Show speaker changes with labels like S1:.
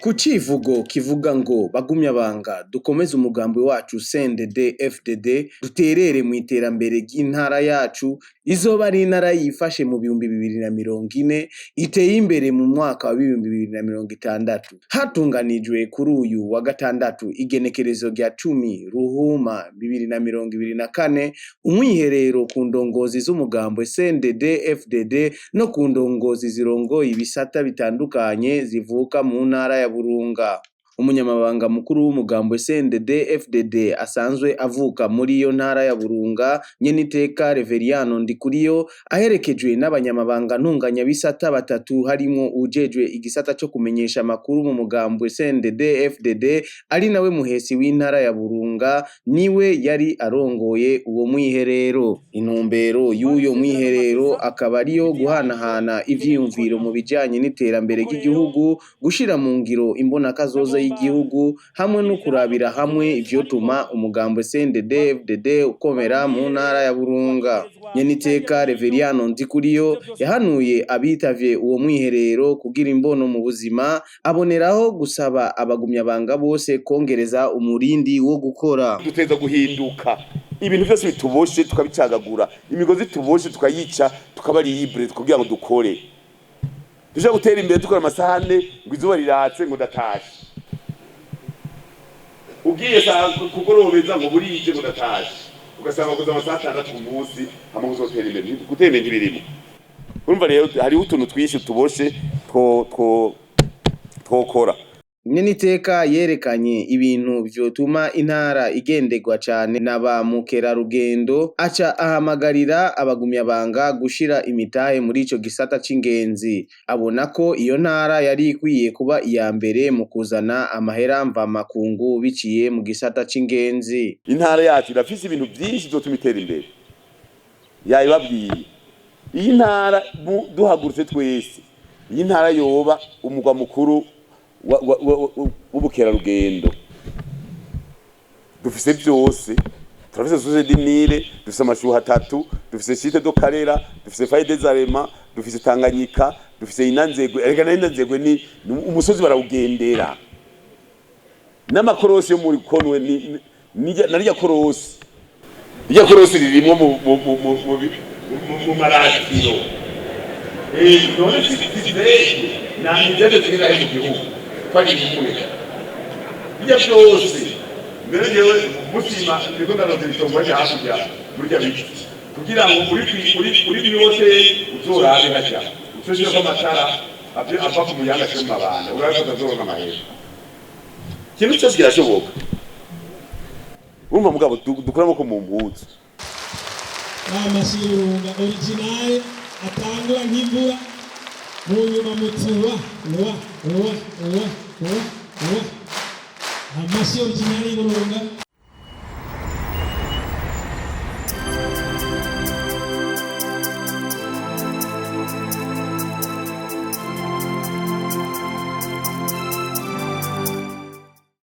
S1: Ku civugo kivuga ngo bagumyabanga dukomeze umugambi wacu CNDD-FDD duterere mu iterambere ry'intara yacu izoba ari intara yifashe mu 2040 iteye imbere mu mwaka wa 2060 hatunganijwe kuri uyu wa gatandatu igenekerezo rya 10 Ruhuma 2024 umwiherero ku ndongozi z'umugambi CNDD-FDD no ku ndongozi zirongoye ibisata bitandukanye zivuka mu ntara ya Burunga. Umunyamabanga mukuru w'umugambo CNDD-FDD asanzwe avuka muri iyo ntara ya Burunga Nyeniteka Reveriano Ndikuriyo aherekejwe n'abanyamabanga ntunganya bisata batatu harimo ujejwe igisata cyo kumenyesha makuru mu mugambo CNDD-FDD ari nawe muhesi w'intara ya Burunga niwe yari arongoye uwo mwiherero. Intumbero y'uyo mwiherero akaba ariyo guhanahana ivyiyumviro mu bijanye n'iterambere ry'igihugu, gushira mu ngiro imbona kazoza igihugu hamwe no kurabira hamwe ivyotuma umugambo CNDD-FDD ukomera mu ntara ya Burunga. Nyeniteka Reveriano Ndikuriyo yahanuye abitavye uwo mwiherero kugira imbono mu buzima, aboneraho gusaba abagumyabanga bose kongereza umurindi wo gukora.
S2: Duteza guhinduka ibintu byose bituboshe tukabicagagura, imigozi tuboshe tukayica tukaba libre kugira ngo dukore. Tuje gutera imbere dukora amasahane ngo izuba riratse ngo datashe. Ugiye sa kukorobeza ngo burije ngo datashe. Ugasanga koza amasaha 6 ku munsi hamwe uzotera imbere. Gutera imbere birimo. Urumva rero hari utuntu twishi tuboshe twokora.
S1: Nyeniteka yerekanye ibintu vyotuma intara igendegwa cane naba mukerarugendo, aca ahamagarira abagumyabanga gushira imitahe muri ico gisata c'ingenzi. Abona ko iyo ntara yari ikwiye kuba iya mbere mu kuzana amahera mva makungu biciye mu gisata c'ingenzi.
S2: Intara yacu irafise ibintu byinshi zotuma itera imbere. Yayibabwiye. Iyi ntara duhagurutse twese. Iyi ntara yoba umugwa mukuru ubukerarugendo. Dufise byose, turafise Source du Nil, dufise amashuha 3, dufise site do Karera, dufise Faye des Arema, dufise Tanganyika, dufise Inanzegwe. Erega Inanzegwe ni umusozi barawugendera. N'amakorosi yo muri konwe narya korosi. Irya korosi ririmo mu maradiyo. None sitibeye na nijede zigera mu gihugu. Kwani kumwe bijya byose mbere yewe mutima ndiko ndarozitongo cya hakurya burya biki kugira ngo uri byose uzorabe hajya ucishije ko amatara ava ku muyanga cyo mabana uraza kuzorona amahera kintu cyose kirashoboka. Urumva mugabo dukoramo ko mu mpuzu
S3: amasirunga original atangwa nk'imvura munyuma mutuwa amasi original y'Burunga.